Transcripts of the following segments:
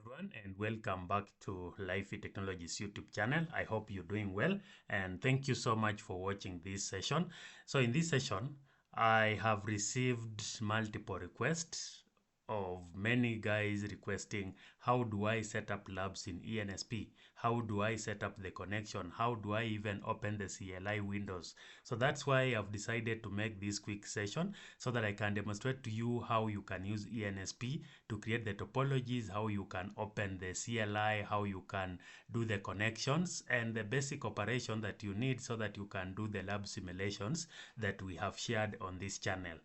everyone, and welcome back to Lyfey Technologies YouTube channel. I hope you're doing well, and thank you so much for watching this session. So in this session, I have received multiple requests of many guys requesting how do I set up labs in ENSP? How do I set up the connection? How do I even open the CLI windows? So that's why I've decided to make this quick session so that I can demonstrate to you how you can use ENSP to create the topologies, how you can open the CLI, how you can do the connections, and the basic operation that you need so that you can do the lab simulations that we have shared on this channel.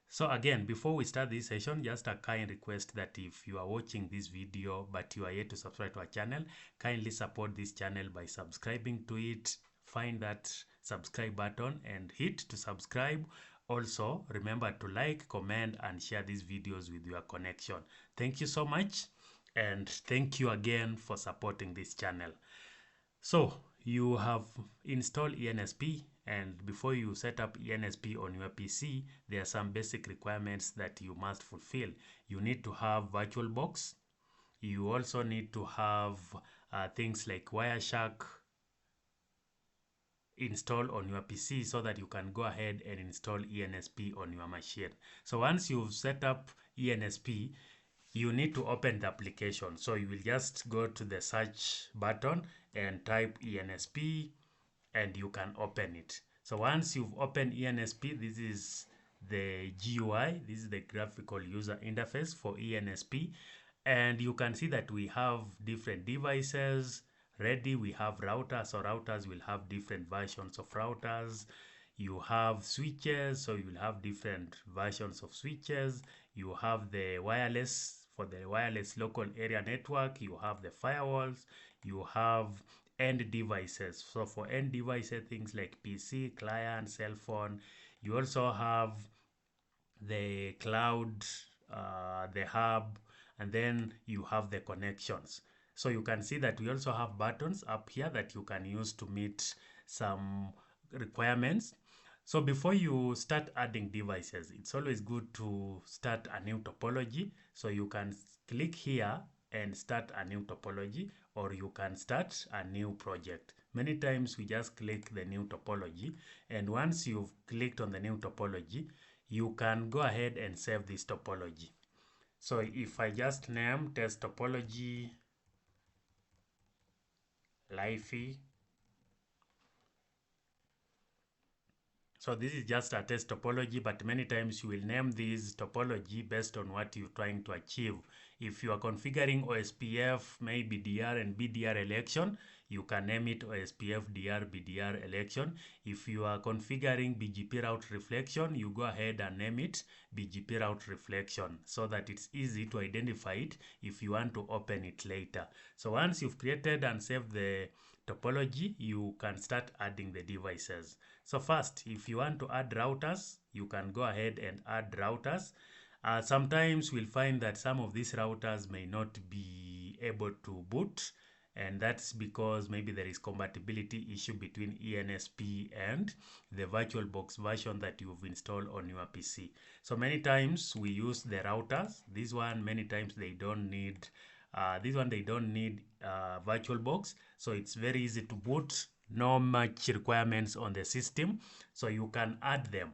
So again, before we start this session, just a kind request that if you are watching this video but you are yet to subscribe to our channel, kindly support this channel by subscribing to it. Find that subscribe button and hit to subscribe. Also, remember to like, comment, and share these videos with your connection. Thank you so much, and thank you again for supporting this channel. So you have installed ENSP, and before you set up ENSP on your PC, there are some basic requirements that you must fulfill. You need to have VirtualBox. You also need to have things like Wireshark installed on your PC so that you can go ahead and install ENSP on your machine. So once you've set up ENSP, you need to open the application. So you will just go to the search button and type ENSP and you can open it. So once you've opened ENSP, this is the GUI. This is the graphical user interface for ENSP. And you can see that we have different devices ready. We have routers, so routers will have different versions of routers. You have switches, so you will have different versions of switches. You have the wireless for the wireless local area network. You have the firewalls. You have end devices. So for end devices, things like PC, client, cell phone. You also have the cloud, the hub, and then you have the connections. So you can see that we also have buttons up here that you can use to meet some requirements. So before you start adding devices, it's always good to start a new topology. So you can click here and start a new topology, or you can start a new project. Many times we just click the new topology, and once you've clicked on the new topology, you can go ahead and save this topology. So if I just name test topology Lyfey. So this is just a test topology, but many times you will name this topology based on what you're trying to achieve. If you are configuring OSPF, maybe DR and BDR election, you can name it OSPF DR BDR election. If you are configuring BGP route reflection, you go ahead and name it BGP route reflection so that it's easy to identify it if you want to open it later. So once you've created and saved the topology, you can start adding the devices. So first, if you want to add routers, you can go ahead and add routers. Sometimes we'll find that some of these routers may not be able to boot, and that's because maybe there is compatibility issue between ENSP and the VirtualBox version that you've installed on your PC. So many times we use the routers. This one, many times they don't need VirtualBox, so it's very easy to boot, no much requirements on the system. So you can add them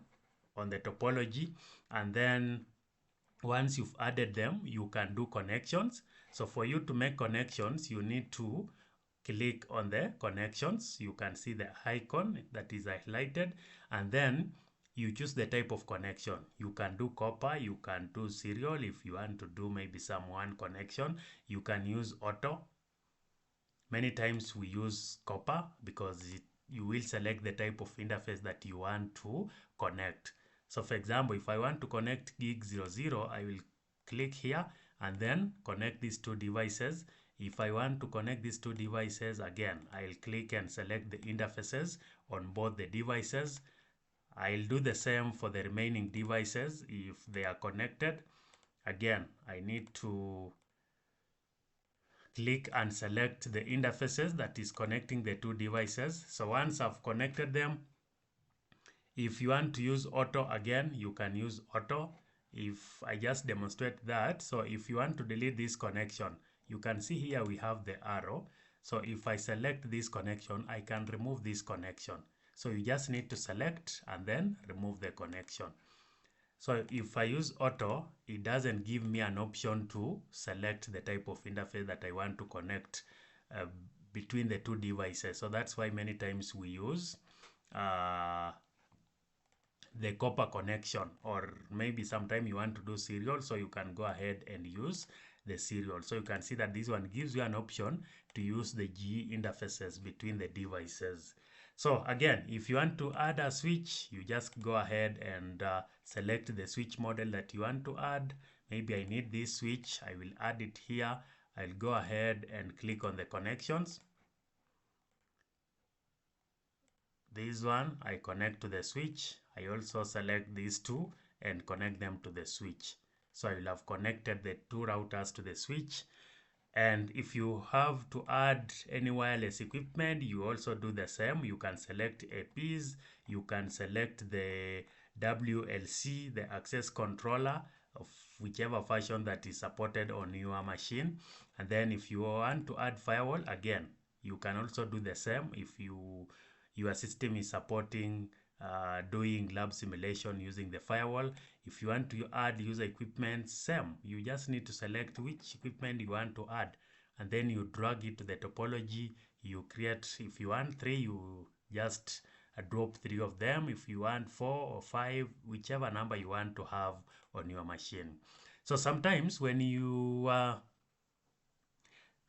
on the topology, and then once you've added them, you can do connections. So for you to make connections, you need to click on the connections. You can see the icon that is highlighted, and then you choose the type of connection. You can do copper, you can do serial. If you want to do maybe some one connection, you can use auto. Many times we use copper because you will select the type of interface that you want to connect. So for example, if I want to connect gig 00, I will click here and then connect these two devices. If I want to connect these two devices, again, I'll click and select the interfaces on both the devices. I'll do the same for the remaining devices if they are connected. Again, I need to click and select the interfaces that is connecting the two devices. So once I've connected them, if you want to use auto again, you can use auto. If I just demonstrate that, so if you want to delete this connection, you can see here we have the arrow. So if I select this connection, I can remove this connection. So you just need to select and then remove the connection. So if I use auto, it doesn't give me an option to select the type of interface that I want to connect between the two devices. So that's why many times we use the copper connection, or maybe sometime you want to do serial, so you can go ahead and use the serial. So you can see that this one gives you an option to use the GE interfaces between the devices. So again, if you want to add a switch, you just go ahead and select the switch model that you want to add. Maybe I need this switch, I will add it here. I'll go ahead and click on the connections. This one I connect to the switch. I also select these two and connect them to the switch. So I will have connected the two routers to the switch. And if you have to add any wireless equipment, you also do the same. You can select APs, you can select the WLC, the access controller of whichever version that is supported on your machine. And then if you want to add firewall, again, you can also do the same. If your system is supporting doing lab simulation using the firewall. If you want to add user equipment, same. You just need to select which equipment you want to add, and then you drag it to the topology. You create, if you want 3, you just drop 3 of them. If you want 4 or 5, whichever number you want to have on your machine. So sometimes when you are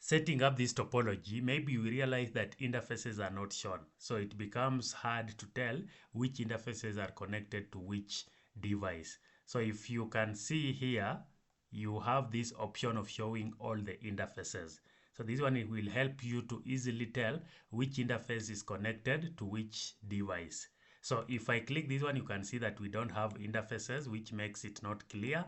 setting up this topology, maybe you realize that interfaces are not shown. So it becomes hard to tell which interfaces are connected to which device. So if you can see here, you have this option of showing all the interfaces. So this one will help you to easily tell which interface is connected to which device. So if I click this one, you can see that we don't have interfaces, which makes it not clear.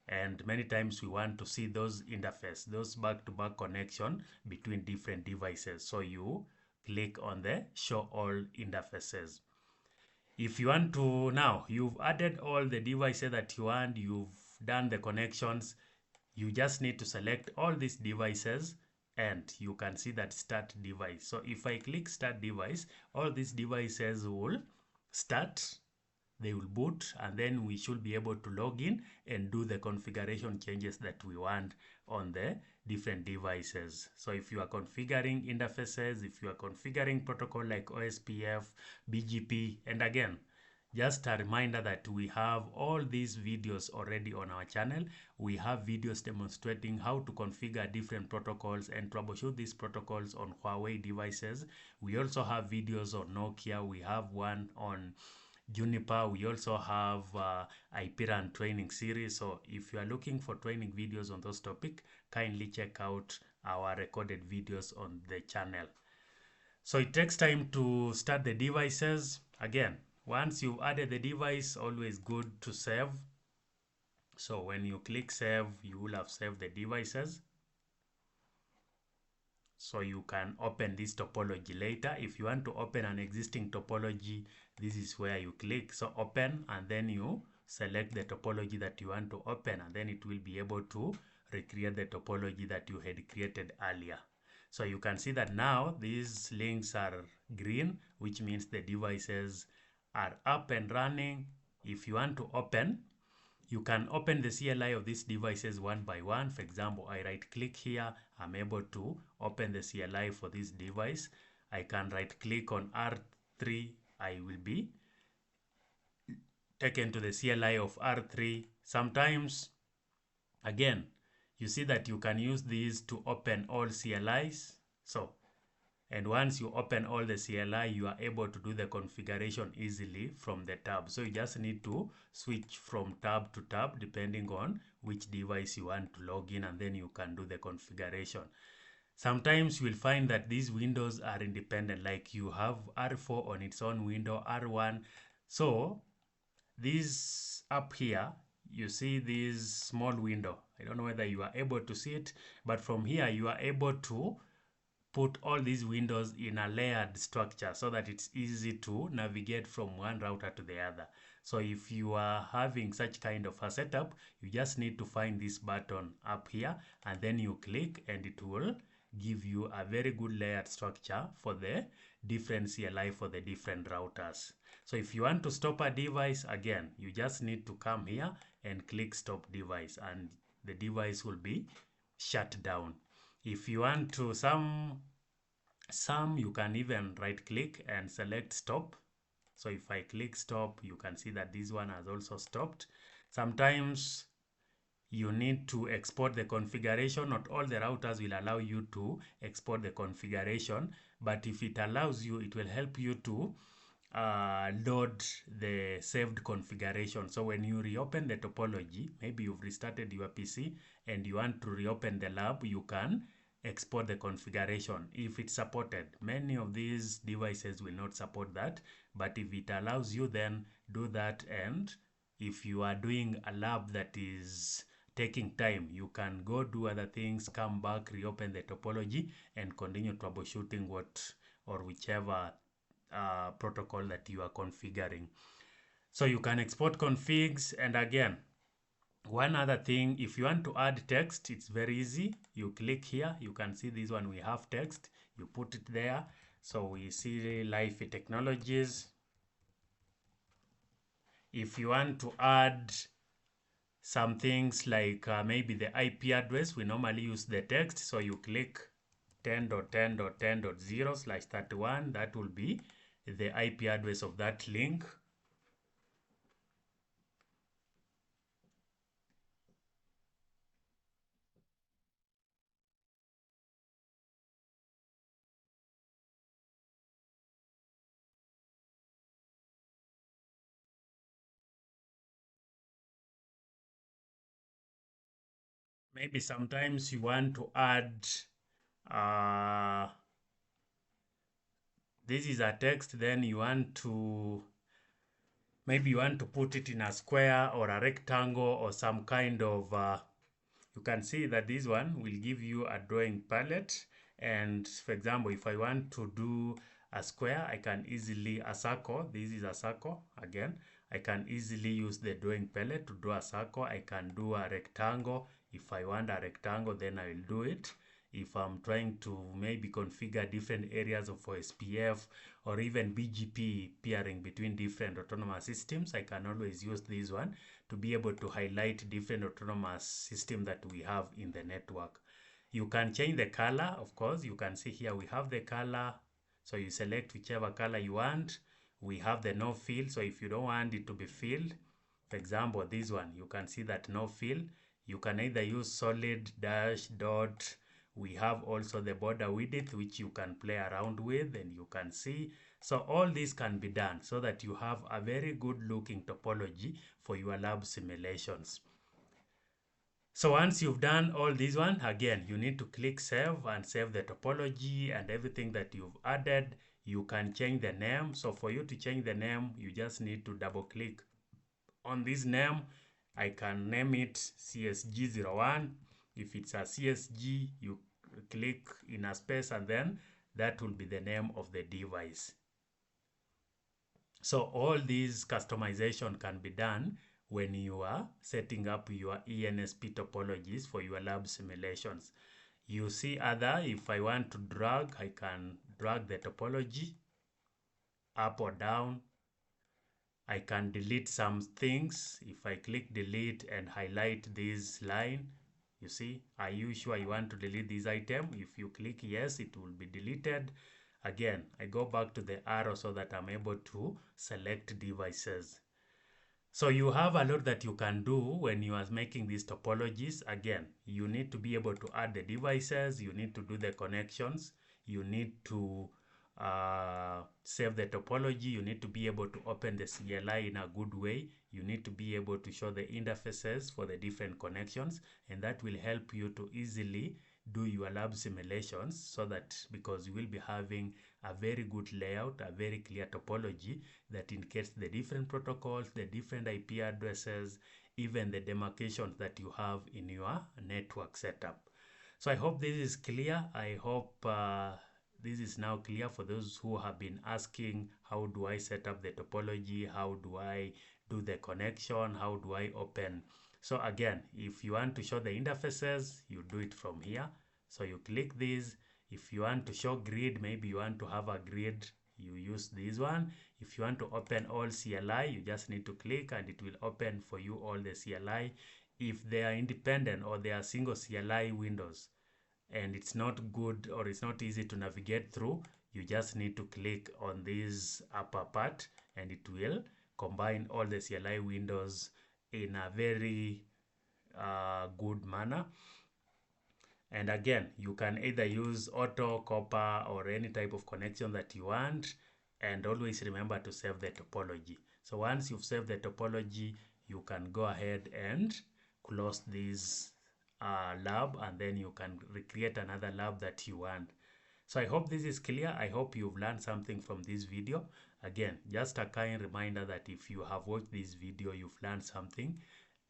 And many times we want to see those interface, those back-to-back connection between different devices. So you click on the show all interfaces. If you want to, now you've added all the devices that you want, you've done the connections, you just need to select all these devices and you can see that start device. So if I click start device, all these devices will start, they will boot, and then we should be able to log in and do the configuration changes that we want on the different devices. So if you are configuring interfaces, if you are configuring protocol like OSPF, BGP, and again, just a reminder that we have all these videos already on our channel. We have videos demonstrating how to configure different protocols and troubleshoot these protocols on Huawei devices. We also have videos on Nokia. We have one on Juniper. We also have IPRAN training series. So if you are looking for training videos on those topics, kindly check out our recorded videos on the channel. So it takes time to start the devices. Again, once you've added the device, always good to save. So when you click save, you will have saved the devices. So you can open this topology later. If you want to open an existing topology, this is where you click. So open, and then you select the topology that you want to open, and then it will be able to recreate the topology that you had created earlier. So you can see that now these links are green, which means the devices are up and running. If you want to open, you can open the CLI of these devices one by one. For example, I right click here, I'm able to open the CLI for this device. I can right click on R3, I will be taken to the CLI of R3. Sometimes, again, you see that you can use these to open all CLIs. So, and once you open all the CLI, you are able to do the configuration easily from the tab. So you just need to switch from tab to tab depending on which device you want to log in, and then you can do the configuration. Sometimes you will find that these windows are independent, like you have R4 on its own window, R1. So this up here, you see this small window. I don't know whether you are able to see it, but from here you are able to put all these windows in a layered structure so that it's easy to navigate from one router to the other. So if you are having such kind of a setup, you just need to find this button up here and then you click and it will give you a very good layered structure for the different CLI for the different routers. So if you want to stop a device, again, you just need to come here and click stop device and the device will be shut down. If you want to some you can even right click and select stop. So if I click stop, you can see that this one has also stopped. Sometimes you need to export the configuration. Not all the routers will allow you to export the configuration, but if it allows you, it will help you to load the saved configuration. So when you reopen the topology, maybe you've restarted your PC and you want to reopen the lab, you can export the configuration if it's supported. Many of these devices will not support that, but if it allows you, then do that. And if you are doing a lab that is taking time, you can go do other things, come back, reopen the topology and continue troubleshooting what or whichever protocol that you are configuring. So you can export configs. And again, one other thing, if you want to add text, it's very easy. You click here, you can see this one, we have text, you put it there. So we see Lyfey Technologies. If you want to add some things like maybe the IP address, we normally use the text. So you click 10.10.10.0/31. That will be the IP address of that link. Maybe sometimes you want to add this is a text, then you want to maybe you want to put it in a square or a rectangle or some kind of you can see that this one will give you a drawing palette. And for example, if I want to do a square, I can easily a circle. This is a circle. Again, I can easily use the drawing palette to draw a circle. I can do a rectangle. If I want a rectangle, then I will do it. If I'm trying to maybe configure different areas of SPF or even BGP peering between different autonomous systems, I can always use this one to be able to highlight different autonomous systems that we have in the network. You can change the color, of course. You can see here we have the color. So you select whichever color you want. We have the no fill. So if you don't want it to be filled, for example, this one, you can see that no fill. You can either use solid, dash, dot. We have also the border width, which you can play around with and you can see. So all this can be done so that you have a very good looking topology for your lab simulations. So once you've done all this one, again, you need to click save and save the topology and everything that you've added. You can change the name. So for you to change the name, you just need to double click on this name. I can name it CSG01. If it's a CSG, you click in a space and then that will be the name of the device. So all these customization can be done when you are setting up your ENSP topologies for your lab simulations. You see other, if I want to drag, I can drag the topology up or down. I can delete some things. If I click delete and highlight this line, you see, are you sure you want to delete this item? If you click yes, it will be deleted. Again, I go back to the arrow so that I'm able to select devices. So you have a lot that you can do when you are making these topologies. Again, you need to be able to add the devices. You need to do the connections. You need to save the topology. You need to be able to open the CLI in a good way. You need to be able to show the interfaces for the different connections, and that will help you to easily do your lab simulations, so that because you will be having a very good layout, a very clear topology that indicates the different protocols, the different IP addresses, even the demarcations that you have in your network setup. So I hope this is clear. I hope this is now clear for those who have been asking, how do I set up the topology? How do I do the connection, how do I open. So again, if you want to show the interfaces, you do it from here. So you click this. If you want to show grid, maybe you want to have a grid, you use this one. If you want to open all CLI, you just need to click and it will open for you all the CLI. If they are independent or they are single CLI windows and it's not good or it's not easy to navigate through, you just need to click on this upper part and it will combine all the CLI windows in a very good manner. And again, you can either use auto, copper, or any type of connection that you want. And always remember to save the topology. So once you've saved the topology, you can go ahead and close this lab, and then you can recreate another lab that you want. So I hope this is clear. I hope you've learned something from this video. Again, just a kind reminder that if you have watched this video, you've learned something,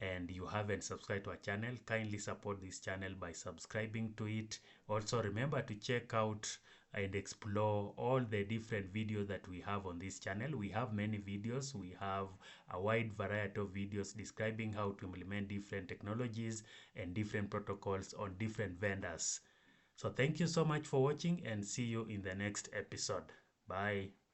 and you haven't subscribed to our channel, kindly support this channel by subscribing to it. Also remember to check out and explore all the different videos that we have on this channel. We have many videos. We have a wide variety of videos describing how to implement different technologies and different protocols on different vendors. So thank you so much for watching, and see you in the next episode. Bye.